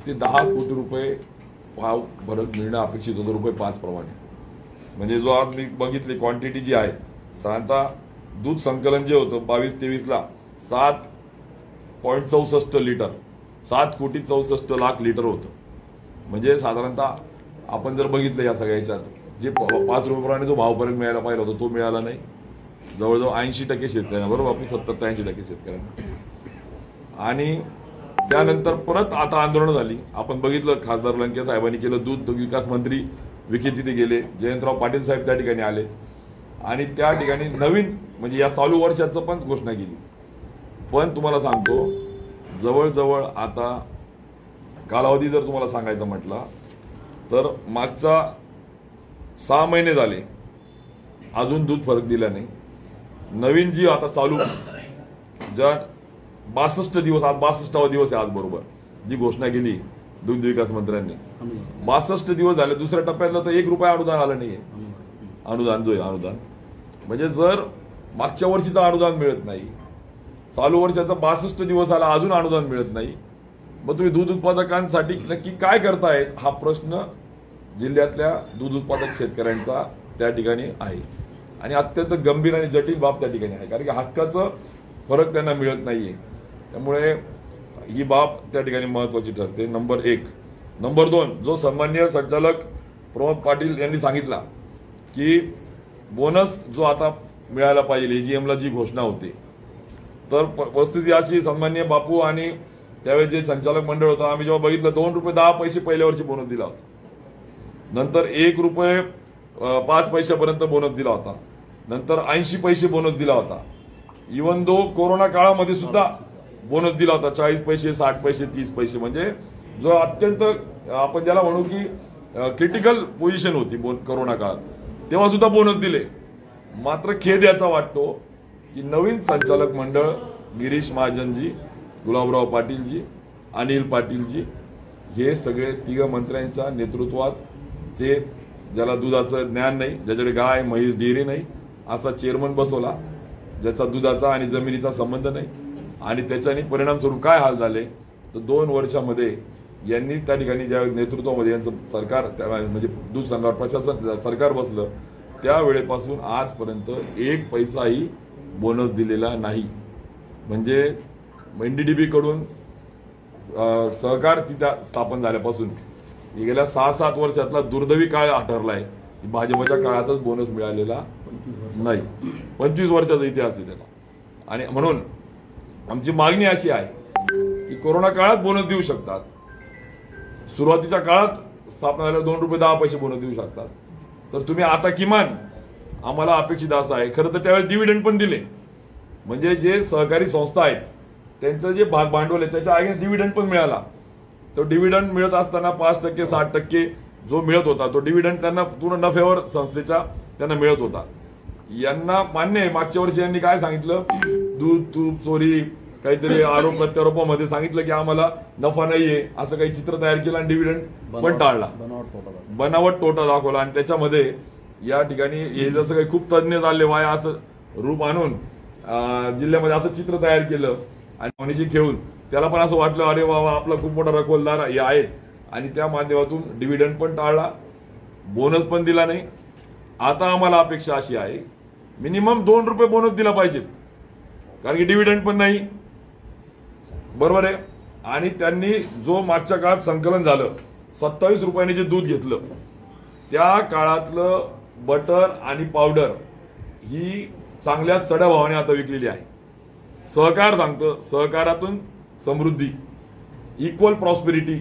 ते 10 कोटी रुपये भाव भरत मिळणं अपेक्षित होतं ₹5 प्रमाणे. म्हणजे जो आज मी बघितली क्वांटिटी जी आहे, साधारणतः दूध संकलन जे होतं 22-23ला 7.64 लिटर, 7,64,00,000 लिटर होतं. म्हणजे साधारणतः आपण जर बघितलं या सगळ्या ह्याच्यात जे 5 रुपयाप्रमाणे जो भावपर्यंत मिळायला पाहिजे होता तो मिळाला नाही. जवळजवळ 80% शेतकऱ्यांना, बरोबर, आपली 70-80% शेतकऱ्यांना. आणि त्यानंतर परत आता आंदोलनं झाली. आपण बघितलं खासदार लंके साहेबांनी केलं, दूध विकास मंत्री विखे तिथे गेले, जयंतराव पाटील साहेब त्या ठिकाणी आले आणि त्या ठिकाणी नवीन म्हणजे या चालू वर्षाचं पण घोषणा केली. पण तुम्हाला सांगतो, जवळजवळ आता कालावधी जर तुम्हाला सांगायचं म्हटलं तर मागचा 6 महिने झाले अजून दूध फरक दिला नाही. नवीन जी आता चालू ज्या 62 दिवस, आज 62वा दिवस आहे आज बरोबर, जी घोषणा केली दूध विकास मंत्र्यांनी, 62 दिवस झाले. दुसऱ्या टप्प्यातलं तर ₹1 अनुदान आलं नाहीये. अनुदान जो आहे अनुदान म्हणजे जर मागच्या वर्षीचं अनुदान मिळत नाही, चालू वर्षाचा 62 दिवस आला अजून अनुदान मिळत नाही, मग तुम्ही दूध उत्पादकांसाठी नक्की काय करताय हा प्रश्न जिल्ह्यातल्या दूध उत्पादक शेतकऱ्यांचा त्या ठिकाणी आहे. आणि अत्यंत गंभीर आणि जटिल बाब त्या ठिकाणी आहे, कारण की हक्काचं फरक त्यांना मिळत नाहीये. त्यामुळे ही बाब त्या ठिकाणी महत्वाची ठरते. नंबर 1. नंबर 2, जो सन्माननीय संचालक प्रमोद पाटील यांनी सांगितला की बोनस जो आता मिळायला पाहिजे, AGM ला जी घोषणा होते, तर वस्तुस्थिती अशी, सन्माननीय बापू आणि त्यावेळेस जे संचालक मंडळ होतं, आम्ही जेव्हा बघितलं ₹2.10 पहिल्या वर्षी बोनस दिला होता, नंतर ₹1.05 बोनस दिला होता, नंतर 80 पैसे बोनस दिला होता. इवन दो कोरोना काळामध्ये सुद्धा बोनस दिला होता, 40 पैसे, 60 पैसे, 30 पैसे. म्हणजे जो अत्यंत आपण ज्याला म्हणू की क्रिटिकल पोझिशन होती कोरोना काळात, तेव्हा सुद्धा बोनस दिले. मात्र खेद याचा वाटतो की नवीन संचालक मंडळ गिरीश महाजनजी, गुलाबराव पाटीलजी, अनिल पाटीलजी, हे सगळे 3 मंत्र्यांच्या नेतृत्वात, ते ज्याला दुधाचं ज्ञान नाही, ज्याच्याकडे गाय म्हैस डेअरी नाही, असा चेअरमन बसवला, ज्याचा दुधाचा आणि जमिनीचा संबंध नाही. आणि त्याच्याने परिणामस्वरूप काय हाल झाले तर 2 वर्षामध्ये यांनी त्या ठिकाणी ज्या नेतृत्वामध्ये यांचं सरकार म्हणजे दूध संघावर प्रशासन सरकार बसलं, त्यावेळेपासून आजपर्यंत 1 पैसाही बोनस दिलेला नाही. म्हणजे NDDB कडून सहकार तिथं स्थापन झाल्यापासून गेल्या 6-7 वर्षातला दुर्दैवी काळ ठरलाय. भाजपच्या काळातच बोनस मिळालेला नाही. 25 वर्षाचा इतिहास आहे त्याला. आणि म्हणून आमची मागणी अशी आहे की कोरोना काळात बोनस देऊ शकतात, सुरुवातीच्या काळात स्थापना झाल्यावर ₹2.10 बोनस देऊ शकतात, तर तुम्ही आता किमान आम्हाला अपेक्षित असं आहे. खरं तर त्यावेळेस डिव्हिडंड पण दिले, म्हणजे जे सहकारी संस्था आहेत त्यांचं जे भांडवल आहे त्याच्या अगेन्स्ट डिव्हिडंड पण मिळाला. तो डिव्हिडंड मिळत असताना 5%, 60% जो मिळत होता तो डिव्हिडंड त्यांना पूर्ण नफ्यावर संस्थेच्या त्यांना मिळत होता. यांना मान्य आहे, मागच्या वर्षी यांनी काय सांगितलं, दूध तूप चोरी काहीतरी आरोप प्रत्यारोपामध्ये सांगितलं की आम्हाला नफा नाहीये, असं काही चित्र तयार केलं आणि डिव्हिडंड पण टाळला, बनावट तोटा दाखवला. आणि त्याच्यामध्ये या ठिकाणी हे जसं काही खूप तज्ज्ञ झाले वाया असं रूप आणून जिल्ह्यामध्ये असं चित्र तयार केलं आणि मनीषी खेळून त्याला पण असं वाटलं अरे बाबा आपला खूप मोठा रखवलदार हे आहेत, आणि त्या माध्यमातून डिव्हिडंड पण टाळला, बोनस पण दिला नाही. आता आम्हाला अपेक्षा अशी आहे मिनिमम ₹2 बोनस दिला पाहिजेत, कारण की डिव्हिडंड पण नाही, बरोबर आहे. आणि त्यांनी जो मागच्या काळात संकलन झालं, ₹27 जे दूध घेतलं, त्या काळातलं बटर आणि पावडर ही चांगल्या चढ्या भावाने आता विकलेली आहे. सहकार सांगतं, सहकारातून समृद्धी, इक्वल प्रॉस्पेरिटी,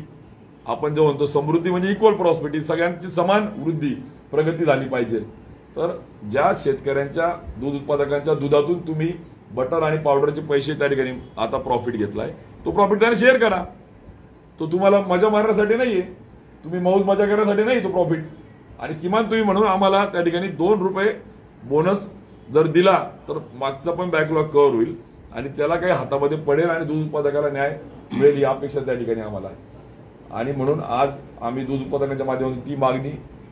आपण जो म्हणतो समृद्धी म्हणजे इक्वल प्रॉस्पेरिटी, सगळ्यांची समान वृद्धी प्रगती झाली पाहिजे. तर ज्या शेतकऱ्यांच्या दूध उत्पादकांच्या दुधातून तुम्ही बटर आणि पावडरचे पैसे त्या ठिकाणी आता प्रॉफिट घेतलाय, तो प्रॉफिट त्याने शेअर करा. तो तुम्हाला मजा मारण्यासाठी नाहीये, तुम्ही मौज मजा करण्यासाठी नाही तो प्रॉफिट. आणि किमान तुम्ही म्हणून आम्हाला त्या ठिकाणी ₹2 बोनस जर दिला तर मागचा पण बॅकलॉग कव्हर होईल आणि त्याला काही हातामध्ये पडेल आणि दूध उत्पादकाला न्याय मिळेल ही अपेक्षा त्या ठिकाणी आम्हाला आहे. आणि म्हणून आज आम्ही दूध उत्पादकांच्या माध्यमातून ती मागणी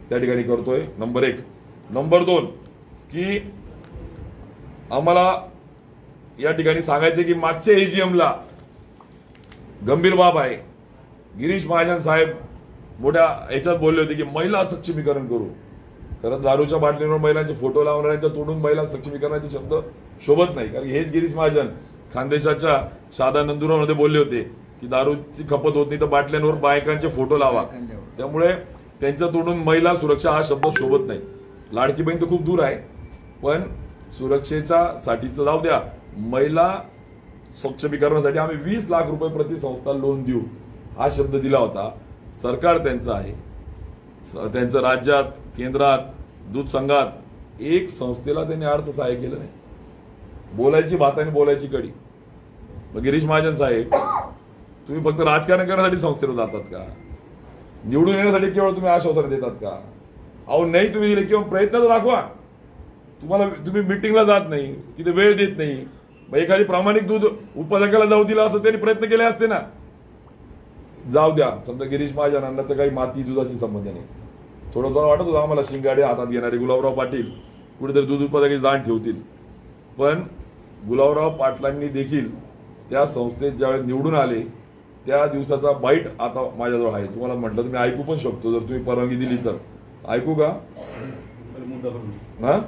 त्या ठिकाणी करतोय. नंबर 1. नंबर 2 की आम्हाला या ठिकाणी सांगायचं की मागच्या AGM ला गंभीर बाब आहे गिरीश महाजन साहेब मोठ्या याच्यात बोलले होते की महिला सक्षमीकरण करू. खरं दारूच्या बाटलीवर महिलांचे फोटो लावणाऱ्यांच्या तोडून महिला सक्षमीकरणाचे शब्द शोभत नाही. कारण हेच गिरीश महाजन खानदेशाच्या शादा नंदुरबारमध्ये बोलले होते की दारूची खपत होत नाही तर बाटल्यांवर बायकांचे फोटो लावा. त्यामुळे त्यांच्या तोडून महिला सुरक्षा हा शब्द शोभत नाही. लाडकी बहीण तर खूप दूर आहे, पण सुरक्षेच्या साठीचं जाऊ द्या. महिला सक्षमीकरणासाठी आम्ही 20 लाख रुपये प्रति संस्था लोन देऊ हा शब्द दिला होता. सरकार त्यांचं आहे, त्यांचं राज्यात केंद्रात दूध संघात एक संस्थेला त्यांनी अर्थसहाय्य केलं नाही. बोलायची भात आणि बोलायची कडी. मग गिरीश महाजन साहेब, तुम्ही फक्त राजकारण करण्यासाठी संस्थेला जातात का? निवडून येण्यासाठी केवळ तुम्ही आश्वासन देतात का? अहो नाही, तुम्ही दिले किंवा प्रयत्न तर दाखवा. तुम्ही मिटिंगला जात नाही, तिथे वेळ देत नाही. मग एखादी प्रामाणिक दूध उत्पादकाला जाऊ दिला असं त्यांनी प्रयत्न केले असते ना. जाऊ द्या, समजा गिरीश महाजनांना तर काही माती दुधाशी संबंध नाही. थोडं वाटत होतं आम्हाला शिंगाडे हातात घेणारे गुलाबराव पाटील कुठेतरी दूध उत्पादकाची जाण ठेवतील. पण गुलाबराव पाटलांनी देखील त्या संस्थेत ज्यावेळेस निवडून आले त्या दिवसाचा बाईट आता माझ्याजवळ आहे. तुम्हाला म्हटलं तर मी ऐकू पण शकतो जर तुम्ही परवानगी दिली तर. ऐकू का? हा,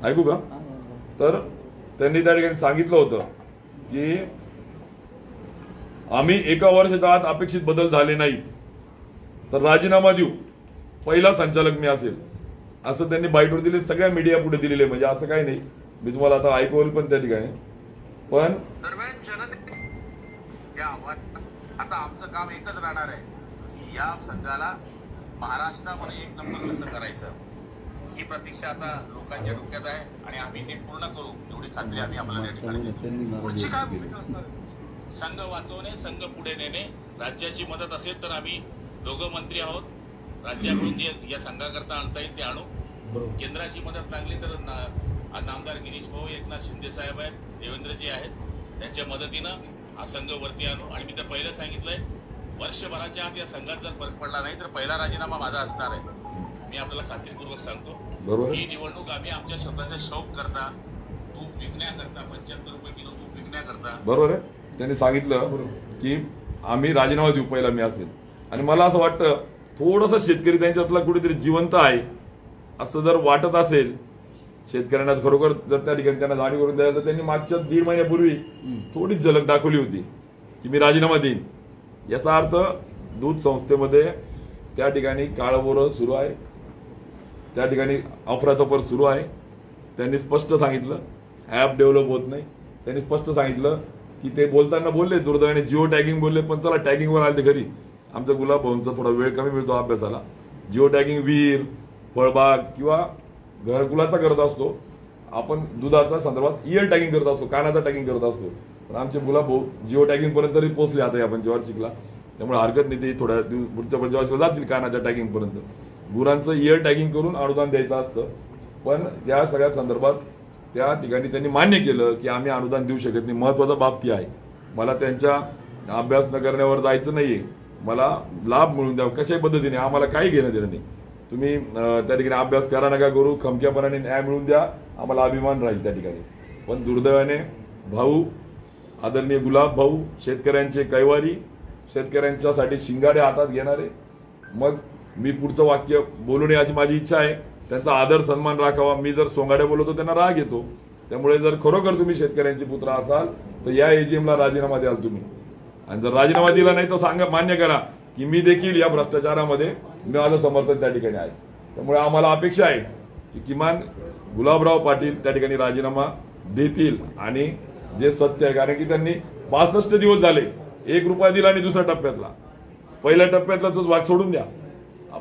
ऐकू का? तर त्यांनी त्या ठिकाणी सांगितलं होतं की आम्ही एका वर्षाच्या आत अपेक्षित बदल झाले नाही तर राजीनामा देऊ, पहिला संचालक मी असेल, असं त्यांनी बाईटवर दिले. सगळ्या मीडिया पुढे दिलेले, म्हणजे असं काही नाही. मी तुम्हाला आता ऐकवल पण त्या ठिकाणी. पण दरम्यान जनते आता आमचं काम एकच राहणार आहे, या संघाला महाराष्ट्रामध्ये 1 नंबर कसं करायचं ही प्रतीक्षा आता लोकांच्या डोक्यात आहे आणि आम्ही ते पूर्ण करू एवढी खात्री आम्ही आपल्याला या ठिकाणी. पुढची काय भूमिका असणार? संघ वाचवणे, संघ पुढे नेणे. राज्याची मदत असेल तर आम्ही दोघं मंत्री आहोत, राज्याकडून जे या संघाकरता आणता येईल ते आणू. केंद्राची मदत लागली तर नामदार गिरीश भाऊ, एकनाथ शिंदे साहेब आहेत, देवेंद्रजी आहेत, त्यांच्या मदतीनं हा संघ वरती आणू. आणि मी तर पहिलं सांगितलंय, वर्षभराच्या आत या संघात जर फरक पडला नाही तर पहिला राजीनामा माझा असणार आहे. मी आपल्याला खात्रीपूर्वक सांगतो. ही निवडणूक आम्ही आमच्या स्वतःच्या शौक करता, तूप विकण्याकरता, 75 रुपये किलो तूप विकण्याकरता. बरोबर आहे. त्यांनी सांगितलं की आम्ही राजीनामा देऊ पहिला मी असेल. आणि मला असं वाटतं थोडंसं शेतकरी त्यांच्यातला कुठेतरी जिवंत आहे असं जर वाटत असेल शेतकऱ्यांना, खरोखर जर त्या ठिकाणी त्यांना जाणीव करून द्यायला तर त्यांनी मागच्या 1.5 महिन्यापूर्वी थोडीच झलक दाखवली होती की मी राजीनामा देईन. याचा अर्थ दूध संस्थेमध्ये त्या ठिकाणी काळभोर सुरू आहे, त्या ठिकाणी अफरातफर सुरू आहे. त्यांनी स्पष्ट सांगितलं ॲप डेव्हलप होत नाही. त्यांनी स्पष्ट सांगितलं की ते बोलताना बोलले दुर्दैवाने जिओ टॅगिंग बोलले, पण चला टॅगिंगवर आले ते घरी. आमचा गुलाब भाऊंचा थोडा वेळ कमी मिळतो अभ्यासाला. जिओ टॅगिंग विहीर, फळबाग किंवा घरकुलाचा करत असतो आपण, दुधाचा संदर्भात इयर टॅगिंग करत असतो, कानाचा टॅगिंग करत असतो. पण आमचे गुलाब भाऊ जिओ टॅगिंग पर्यंत तरी पोहोचले आता या पंचवार्षिकला. त्यामुळे हरकत नाही, ते थोड्या पुढच्या पंचवार्षिकला जातील कानाच्या टॅगिंग पर्यंत. गुरांचं इयर टॅगिंग करून अनुदान द्यायचं असतं. पण या सगळ्या संदर्भात त्या ठिकाणी त्यांनी मान्य केलं की आम्ही अनुदान देऊ शकत नाही. महत्वाचा बाब ती आहे. मला त्यांच्या अभ्यास न करण्यावर जायचं नाहीये, मला लाभ मिळून द्यावा कशाही पद्धतीने, आम्हाला काही घेणं देणं नाही. तुम्ही त्या ठिकाणी अभ्यास करा नका करू, खमक्यापणाने न्याय मिळून द्या, आम्हाला अभिमान राहील त्या ठिकाणी. पण दुर्दैवाने भाऊ, आदरणीय गुलाब भाऊ, शेतकऱ्यांचे कैवारी, शेतकऱ्यांच्यासाठी शिंगाडे हातात घेणारे. मग मी पुढचं वाक्य बोलू नये अशी माझी इच्छा आहे. त्यांचा आदर सन्मान राखावा. मी जर सोंगाड्या बोलतो त्यांना राग येतो. त्यामुळे जर खरोखर तुम्ही शेतकऱ्यांचे पुत्र असाल तर या एजीएमला राजीनामा द्याल तुम्ही. आणि जर राजीनामा दिला नाही तर सांगा, मान्य करा की मी देखील या भ्रष्टाचारामध्ये माझं समर्थन त्या ठिकाणी आहे. त्यामुळे आम्हाला अपेक्षा आहे की किमान गुलाबराव पाटील त्या ठिकाणी राजीनामा देतील. आणि जे सत्य आहे, कारण की त्यांनी 62 दिवस झाले 1 रुपया दिला आणि दुसऱ्या टप्प्यातला, पहिल्या टप्प्यातला तो भाग सोडून द्या,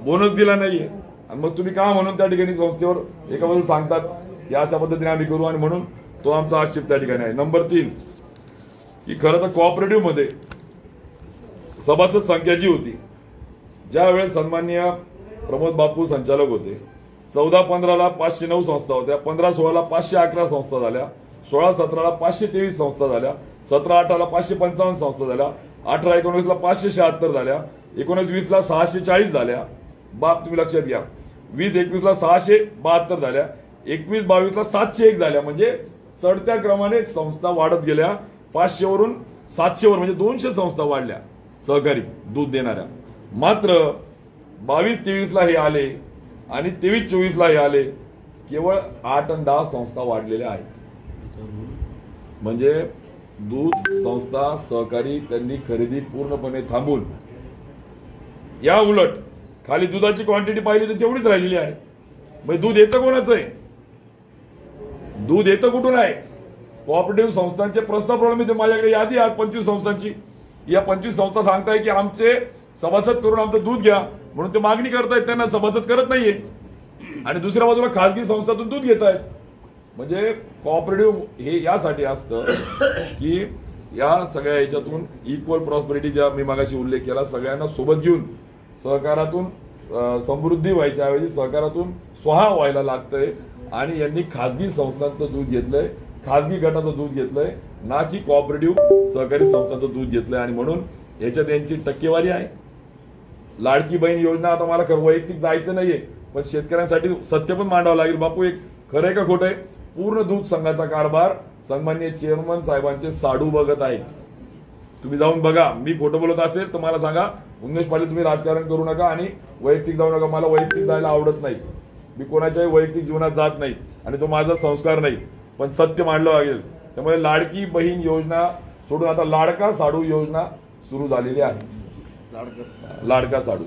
बोनस दिला नाहीये. आणि मग तुम्ही का म्हणून त्या ठिकाणी संस्थेवर एका बाजूला सांगतात की अशा पद्धतीने आम्ही करू, आणि म्हणून तो आमचा आक्षेप त्या ठिकाणी आहे. नंबर 3 की खरं तर कोऑपरेटिव्ह मध्ये सभासद संख्या जी होती, ज्या वेळेस सन्माननीय प्रमोद बापू संचालक होते, 14-15ला 509 संस्था होत्या, 15-16ला 511 संस्था झाल्या, 16-17ला 523 संस्था झाल्या, 17-18ला 555 संस्था झाल्या, 18-19ला 576 झाल्या, 19-20ला 640 झाल्या. बाप तुम्ही लक्षात घ्या, 20-21ला 672 झाल्या, 21-22ला 701 झाल्या. म्हणजे चढत्या क्रमाने संस्था वाढत गेल्या. 500 वरून 700 वर म्हणजे 200 संस्था वाढल्या. सहकारी दूध देणाऱ्या. मात्र 22-23ला हे आले आणि 23-24ला हे आले, केवळ 8 आणि 10 संस्था वाढलेल्या आहेत. म्हणजे दूध संस्था सहकारी त्यांनी खरेदी पूर्णपणे थांबून, या उलट खाली दुधाची क्वांटिटी पाहिली तर तेवढीच राहिलेली आहे. म्हणजे दूध येतं कोणाचं आहे? दूध येतं कुठून आहे? कोऑपरेटिव्ह संस्थांचे प्रस्ताव प्रॉब्लेम येते. माझ्याकडे यादी आहे 25 संस्थांची. या 25 संस्था सांगताय की आमचे सभासद करून आमचं दूध घ्या, म्हणून ते मागणी करतायत, त्यांना सभासद करत नाहीये. आणि दुसऱ्या बाजूला खासगी संस्थातून दूध घेत आहेत. म्हणजे कोऑपरेटिव्ह हे यासाठी असतं की या सगळ्या ह्याच्यातून इक्वल प्रॉस्पेरिटी, ज्या मी मागाशी उल्लेख केला, सगळ्यांना सोबत घेऊन सहकारातून समृद्धी व्हायच्या ऐवजी सहकारातून स्वहा व्हायला लागतंय. आणि यांनी खासगी संस्थांचं दूध घेतलंय, खासगी गटाचं दूध घेतलंय, ना की कोऑपरेटिव्ह सहकारी संस्थांचं दूध घेतलंय. आणि म्हणून याच्यात यांची टक्केवारी आहे. लाडकी बहीण योजना, आता मला वैयक्तिक जायचं नाहीये, पण शेतकऱ्यांसाठी सत्य पण मांडावं लागेल. बापू, एक खरं आहे का खोटं आहे? पूर्ण दूध संघाचा कारभार सन्माननीय चेअरमन साहेबांचे साडू बघत आहेत. तुम्ही जाऊन बघा. मी खोटं बोलत असेल तर मला सांगा. उन्मेष पाटील, तुम्ही राजकारण करू नका आणि वैयक्तिक जाऊ नका. मला वैयक्तिक जायला आवडत नाही. मी कोणाच्याही वैयक्तिक जीवनात जात नाही आणि तो माझा संस्कार नाही. पण सत्य मांडलं लागेल. त्यामुळे लाडकी बहीण योजना सोडून आता लाडका साडू योजना सुरू झालेली आहे. लाडका साडू.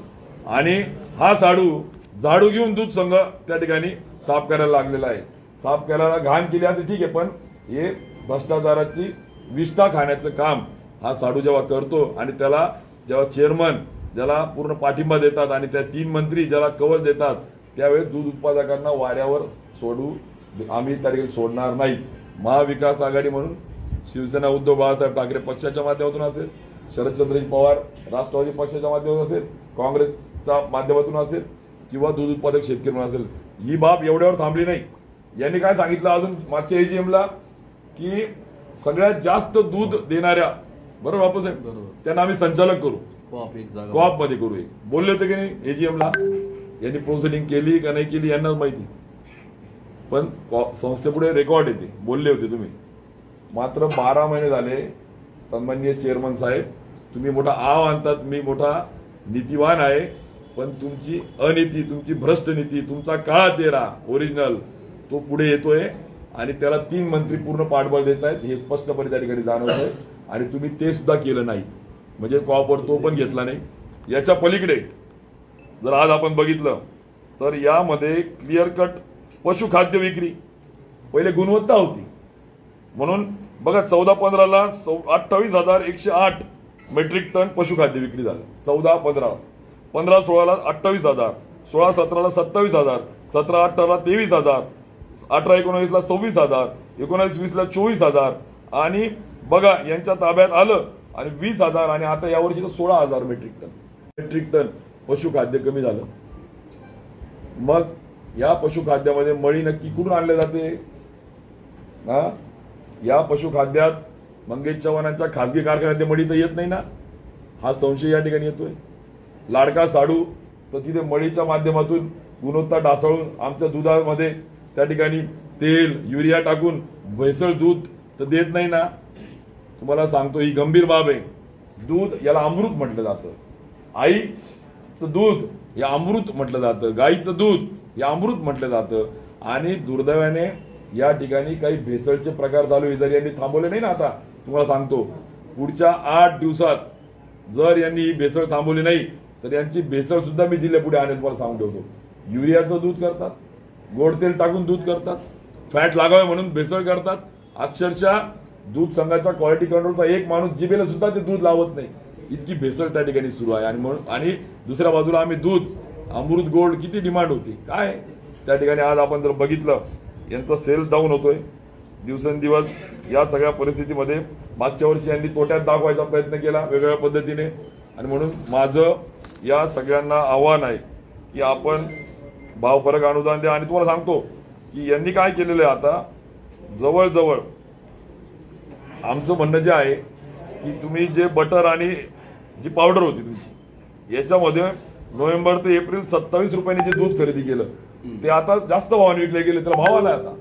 आणि हा साडू झाडू घेऊन दूध संघ त्या ठिकाणी साफ करायला लागलेला आहे. साफ करायला घाण केली असं ठीक आहे, पण हे भ्रष्टाचाराची विष्ठा खाण्याचं काम हा साडू जेव्हा करतो आणि त्याला जेव्हा चेअरमन ज्याला पूर्ण पाठिंबा देतात आणि त्या 3 मंत्री ज्याला कवच देतात, त्यावेळेस दूध उत्पादकांना वाऱ्यावर सोडू आम्ही त्या ठिकाणी सोडणार नाही. महाविकास आघाडी म्हणून शिवसेना उद्धव बाळासाहेब ठाकरे पक्षाच्या माध्यमातून असेल, शरदचंद्रजी पवार राष्ट्रवादी पक्षाच्या माध्यमातून असेल, काँग्रेसच्या माध्यमातून असेल किंवा दूध उत्पादक शेतकरी म्हणून असेल, ही बाब एवढ्यावर थांबली नाही. यांनी काय सांगितलं अजून मागच्या एजीएमला की सगळ्यात जास्त दूध देणाऱ्या, बरोबर बापूसाहेब, त्यांना आम्ही संचालक करू, कॉप मध्ये करू. बोलले होते की नाही एजीएमला? यांनी प्रोसिडिंग केली का नाही केली यांनाच माहिती, पण संस्थेपुढे रेकॉर्ड येते. बोलले होते तुम्ही. मात्र 12 महिने झाले. सन्माननीय चेअरमन साहेब, तुम्ही मोठा आव आणतात, मी मोठा नीतिवान आहे, पण तुमची अनीती, तुमची भ्रष्ट नीती, तुमचा काळा चेहरा ओरिजिनल तो पुढे येतोय आणि त्याला 3 मंत्री पूर्ण पाठबळ देत आहेत, हे स्पष्टपणे त्या ठिकाणी जाणवत आहे. आणि तुम्ही ते सुद्धा केलं नाही. म्हणजे कॉपवर तो पण घेतला नाही. याच्या पलीकडे जर आज आपण बघितलं तर यामध्ये क्लिअर कट पशुखाद्य विक्री पहिले गुणवत्ता होती म्हणून बघा, 14-15ला 28,108 मेट्रिक टन पशुखाद्य विक्री झालं. 14-15, 15-16ला 28,000, 16-17ला 27,000, 17-18ला 23,000, 18-19ला 26,000, 19-20ला 24,000 आणि बघा यांच्या ताब्यात आलं आणि 20,000 आणि आता यावर्षी 16,000 मेट्रिक टन पशुखाद्य कमी झालं. मग या पशुखाद्यामध्ये मळी नक्की कुठून आणले जाते? या पशुखाद्यात मंगेश चव्हाणांच्या खासगी कारखान्यात मळी तर येत नाही ना, हा संशय या ठिकाणी येतोय. लाडका साडू तर तिथे मळीच्या माध्यमातून गुणवत्ता ढासळून आमच्या दुधामध्ये त्या ठिकाणी तेल युरिया टाकून भेसळ दूध तर देत नाही ना. तुम्हाला सांगतो ही गंभीर बाब आहे. दूध याला अमृत म्हटलं जातं. आईचं दूध हे अमृत म्हटलं जातं, गाईचं दूध हे अमृत म्हटलं जातं. आणि दुर्दैवाने या ठिकाणी काही भेसळचे प्रकार चालू आहे. जर यांनी थांबवले नाही ना, आता तुम्हाला सांगतो पुढच्या 8 दिवसात जर यांनी ही भेसळ थांबवली नाही तर यांची भेसळ सुद्धा मी जिल्ह्यापुढे आणेल. तुम्हाला सांगून ठेवतो. युरियाचं दूध करतात, गोड तेल टाकून दूध करतात, फॅट लागावे म्हणून भेसळ करतात. अक्षरशः दूध संघाच्या क्वालिटी कंट्रोलचा एक माणूस जिभेला सुद्धा ते दूध लावत नाही, इतकी भेसळ त्या ठिकाणी सुरू आहे. आणि म्हणून आणि दुसऱ्या बाजूला आम्ही दूध अमृत गोल्ड किती डिमांड होती काय त्या ठिकाणी. आज आपण जर बघितलं यांचा सेल्स डाऊन होतोय दिवसेंदिवस. या सगळ्या परिस्थितीमध्ये मागच्या वर्षी यांनी तोट्यात दाखवायचा प्रयत्न केला वेगवेगळ्या पद्धतीने. आणि म्हणून माझं या सगळ्यांना आव्हान आहे की आपण भाव फरक अनुदान द्या. आणि तुम्हाला सांगतो की यांनी काय केलेलं आहे, आता जवळजवळ आमचं म्हणणं जे आहे की तुम्ही जे बटर आणि जी पावडर होती तुमची याच्यामध्ये नोव्हेंबर ते एप्रिल 27 रुपयांनी जे दूध खरेदी केलं ते आता जास्त भावाने विकले गेले, त्याला भाव आला आता.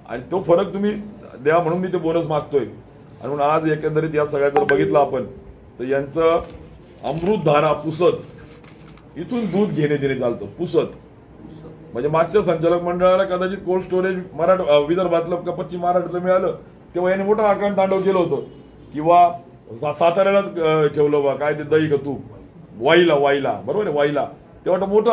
आणि तो फरक तुम्ही द्या म्हणून मी ते बोनस मागतोय. आणि म्हणून आज एकंदरीत या सगळ्या जर बघितलं आपण तर यांचं अमृतधारा पुसद इथून दूध घेणे देणे चालतं. पुसद म्हणजे मागच्या संचालक मंडळाला कदाचित कोल्ड स्टोरेज विदर्भातलं का पश्चिम महाराष्ट्रातलं मिळालं तेव्हा याने मोठं आकांड तांडव केलं होतं. किंवा साताऱ्याला ठेवलं बा काय ते दही का तूप वाईला बरोबर आहे वाईला तेव्हा मोठं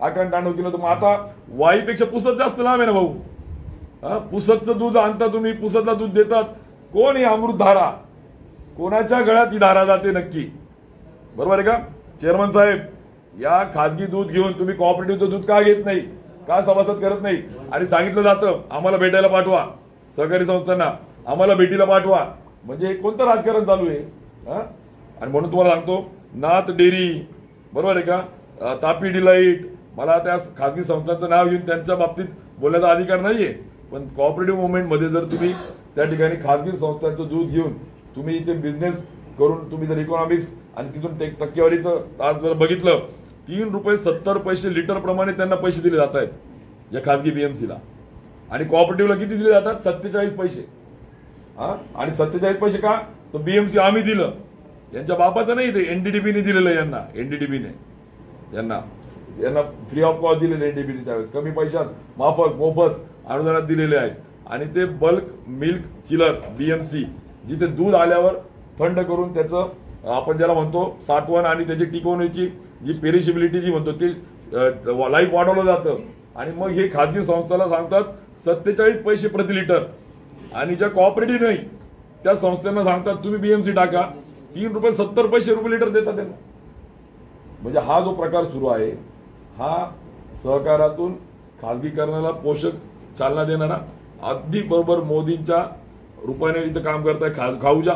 आकांड तांडव केलं होतं. मग आता वाईपेक्षा पुसद जास्त लांब आहे ना भाऊ. पुसदचं दूध आणता तुम्ही, पुसदला दूध देतात कोण? ही अमृतधारा. कोणाच्या गळ्यात ही धारा जाते नक्की? बरोबर आहे का चेअरमन साहेब? या खाजगी दूध घेऊन तुम्ही कॉपरेटिव्हचं दूध का घेत नाही, का सभासद करत नाही? आणि सांगितलं जातं आम्हाला भेटायला पाठवा, सहकारी संस्थांना आम्हाला भेटीला पाठवा. म्हणजे कोणतं राजकारण चालू आहे? आणि म्हणून तुम्हाला सांगतो नाथ डेअरी बरोबर आहे का, तापी डिलाईट, मला त्या खाजगी संस्थांचं नाव घेऊन त्यांच्या बाबतीत बोलण्याचा अधिकार नाहीये. पण कोऑपरेटिव्ह मुवमेंटमध्ये जर तुम्ही त्या ठिकाणी खाजगी संस्थांचं दूध घेऊन तुम्ही इथे बिझनेस करून तुम्ही जर इकॉनॉमिक्स आणि तिथून टक्केवारीचं आज जर बघितलं ₹3.70 लिटर प्रमाणे त्यांना पैसे दिले जात आहेत या खाजगी बीएमसीला. आणि कोऑपरेटिव्हला किती दिले जातात? 47 पैसे. आणि 47 पैसे का? तर बीएमसी आम्ही दिलं, यांच्या बापाचं नाही, ते एनडीडीबीने दिलेलं यांना. एनडीडीबीने यांना फ्री ऑफ कॉस्ट दिलेले एनडीडीबीने त्यावेळेस कमी पैशात मोफत अनुदानात दिलेले आहेत. आणि ते बल्क मिल्क चिलर बीएमसी जिथे दूध आल्यावर थंड करून त्याचं आपण ज्याला म्हणतो साठवण आणि त्याची टिकवण्याची जी पेरिशिबिलिटी जी म्हणतो ती लाईफ वाढवलं जातं. आणि मग हे खाजगी संस्थाला सांगतात 47 पैसे प्रति लिटर. आणि ज्या कॉपरेटिव्ह नाही त्या संस्थांना सांगतात तुम्ही बीएमसी टाका, ₹3.70 लिटर देतात त्यांना. म्हणजे हा जो प्रकार सुरू आहे हा सहकारातून खाजगीकरणाला पोषक चालना देणारा अगदी बरोबर मोदींच्या रूपाने इथं काम करताय. खाऊजा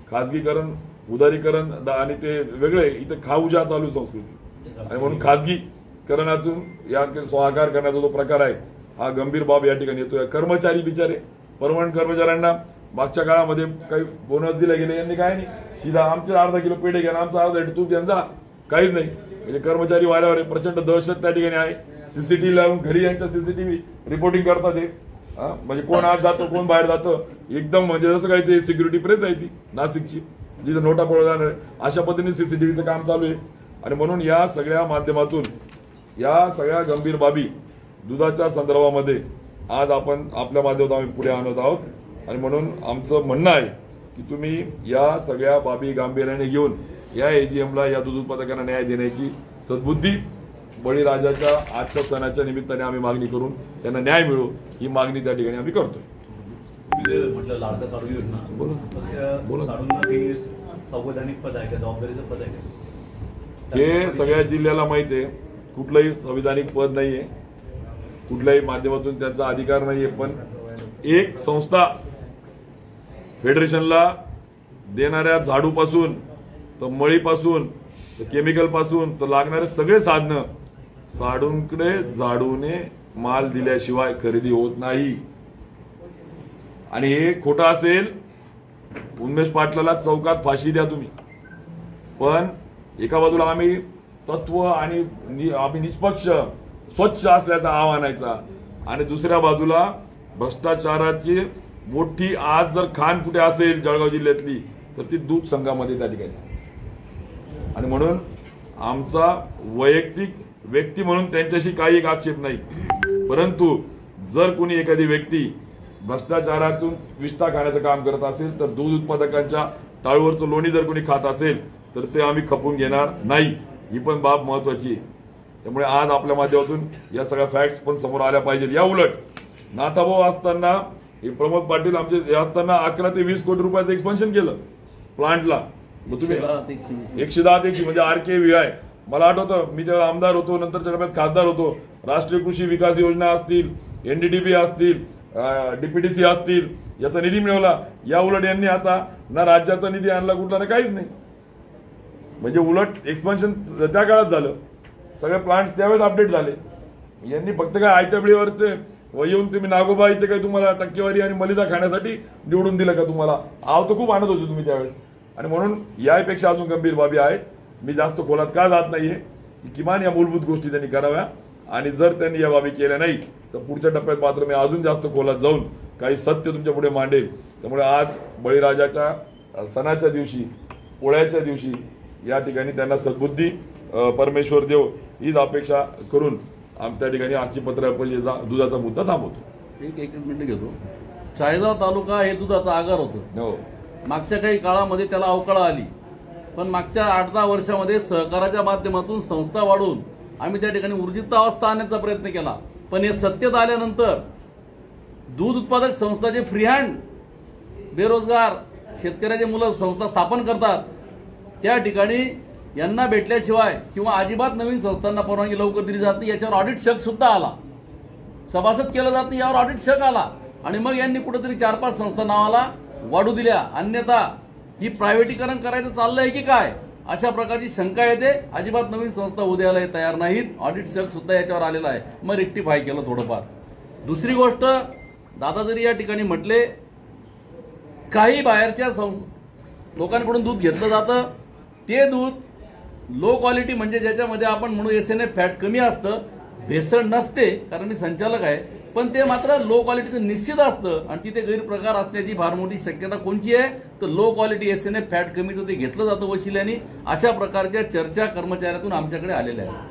खाजगीकरण, उदारीकरण आणि ते वेगळे, इथं खाऊजा चालू संस्कृती. आणि म्हणून खाजगीकरणातून या स्वाकार करण्याचा जो प्रकार आहे हा गंभीर बाब या ठिकाणी येतोय. कर्मचारी बिचारे परमनंट कर्मचाऱ्यांना मागच्या काळामध्ये काही बोनस दिले गेले, यांनी काय नाही, सीधा आमचे अर्धा किलो पेढे घ्या, आमचा अर्धा तूप घ्या, जा, काहीच नाही. म्हणजे कर्मचारी वाऱ्यावर प्रचंड दहशत त्या ठिकाणी आहे. सीसीटीव्ही लावून घरी यांच्या सीसीटीव्ही रिपोर्टिंग करतात हे. म्हणजे कोण आत जातो कोण बाहेर जातं एकदम, म्हणजे जसं काही ते सिक्युरिटी प्रेस आहे ती नाशिकची जिथं नोटा पळवल्या जाणार आहे, अशा पद्धतीने सीसीटीव्हीचं काम चालू आहे. आणि म्हणून या सगळ्या माध्यमातून या सगळ्या गंभीर बाबी दुधाच्या संदर्भामध्ये आज आपण आपल्या माध्यमातून आम्ही पुढे आणत आहोत. आणि म्हणून आमचं म्हणणं आहे की तुम्ही या सगळ्या बाबी गांभीर्याने घेऊन या एजीएमला या दूध उत्पादकांना न्याय देण्याची सद्बुद्धी बळीराजाच्या आजच्या सणाच्या निमित्ताने आम्ही मागणी करून त्यांना न्याय मिळो ही मागणी त्या ठिकाणी आम्ही करतोय. म्हटलं लाडका चालू योजना संवैधानिक पद आहे का, जबाबदारीचं पद आहे का? हे सगळ्या जिल्ह्याला माहिती आहे. कुठलंही संविधानिक पद नाहीये, कुठल्याही माध्यमातून त्यांचा अधिकार नाहीये. पण एक संस्था फेडरेशनला देणाऱ्या झाडूपासून तर मळीपासून तर केमिकल पासून तर लागणारे सगळे साधनं साडूंकडे झाडूने माल दिल्याशिवाय खरेदी होत नाही. आणि हे खोटं असेल, उन्मेष पाटलाला चौकात फाशी द्या तुम्ही. पण एका बाजूला आम्ही तत्व आणि आम्ही निष्पक्ष स्वच्छ असल्याचा आव्हानायचा, आणि दुसऱ्या बाजूला भ्रष्टाचाराची मोठी आज जर खान कुठे असेल जळगाव जिल्ह्यातली तर ती दूध संघामध्ये त्या ठिकाणी. आणि म्हणून आमचा वैयक्तिक व्यक्ती म्हणून त्यांच्याशी काही एक आक्षेप नाही, परंतु जर कोणी एखादी व्यक्ती भ्रष्टाचारातून विष्ठा खाण्याचं काम करत असेल तर दूध उत्पादकांच्या टाळूवरचं लोणी जर कोणी खात असेल तर ते आम्ही खपून घेणार नाही. ही पण बाब महत्वाची आहे. त्यामुळे आज आपल्या माध्यमातून या सगळ्या फॅक्ट्स पण समोर आल्या पाहिजेत. या उलट नाथाभाऊ असताना हे प्रमोद पाटील आमचे असताना 11 ते 20 कोटी रुपयाचं एक्सपान्शन केलं प्लांटला. मग तुम्ही 110 म्हणजे RKVI मला आठवतं, मी तेव्हा आमदार होतो, नंतरच्या टप्प्यात खासदार होतो. राष्ट्रीय कृषी विकास योजना असतील, NDDB असतील, DPTC असतील, याचा निधी मिळवला. या उलट यांनी आता ना राज्याचा निधी आणला कुठला ना काहीच नाही. म्हणजे उलट एक्सपान्शन त्या काळात झालं, सगळे प्लांट्स त्यावेळेस अपडेट झाले. यांनी फक्त काय आयत्या वेळेवरचे येऊन तुम्ही नागोबा इथे काही तुम्हाला टक्केवारी आणि मलिदा खाण्यासाठी निवडून दिलं का तुम्हाला? आव तर खूप आणत होते तुम्ही त्यावेळेस. आणि म्हणून यापेक्षा अजून गंभीर बाबी आहेत. मी जास्त खोलात का जात नाहीये की किमान या मूलभूत गोष्टी त्यांनी कराव्या. आणि जर त्यांनी या बाबी केल्या नाही तर पुढच्या टप्प्यात मात्र मी अजून जास्त खोलात जाऊन काही सत्य तुमच्या पुढे मांडेल. त्यामुळे आज बळीराजाच्या सणाच्या दिवशी, पोळ्याच्या दिवशी या ठिकाणी त्यांना सद्बुद्धी परमेश्वर देव हीच अपेक्षा करून आम्ही त्या ठिकाणी आजची पत्रकार परिषदेचा दुधाचा मुद्दा थांबवतो. एक मिनिट घेतो. चाळीसगाव तालुका हे दुधाचा आगार होतं. हो, मागच्या काही काळामध्ये त्याला अवकळा आली, पण मागच्या 8-10 वर्षामध्ये सहकाराच्या माध्यमातून संस्था वाढवून आम्ही त्या ठिकाणी ऊर्जित अवस्था आणण्याचा प्रयत्न केला. पण हे सत्तेत आल्यानंतर दूध उत्पादक संस्था जे फ्री हँड बेरोजगार शेतकऱ्याचे मुलं संस्था स्थापन करतात, त्या ठिकाणी यांना भेटल्याशिवाय किंवा अजिबात नवीन संस्थांना परवानगी लवकर दिली जात नाही. याच्यावर ऑडिट शक सुद्धा आला, सभासद केलं जात नाही, यावर ऑडिट शक आला आणि मग यांनी कुठेतरी 4-5 संस्था नावाला वाढू दिल्या. अन्यथा ही प्रायव्हेटीकरण करायचं चाललंय की काय अशा प्रकारची शंका येते. अजिबात नवीन संस्था उद्याला तयार नाहीत. ऑडिट शक सुद्धा याच्यावर आलेला आहे. मग रेक्टिफाय केलं थोडंफार. दुसरी गोष्ट, दादा जरी या ठिकाणी म्हटले काही बाहेरच्या लोकांकडून दूध घेतलं जातं, ते दूध लो क्वालिटी म्हणजे ज्याच्यामध्ये आपण म्हणू SNF फॅट कमी असतं, भेसळ नसते कारण मी संचालक आहे, पण ते मात्र लो क्वालिटीचं निश्चित असतं आणि तिथे गैरप्रकार असण्याची फार मोठी शक्यता कोणची आहे तर लो क्वालिटी SNF फॅट कमीचं ते घेतलं जातं वशिल्याने. अशा प्रकारच्या चर्चा कर्मचाऱ्यातून आमच्याकडे आलेल्या आहेत.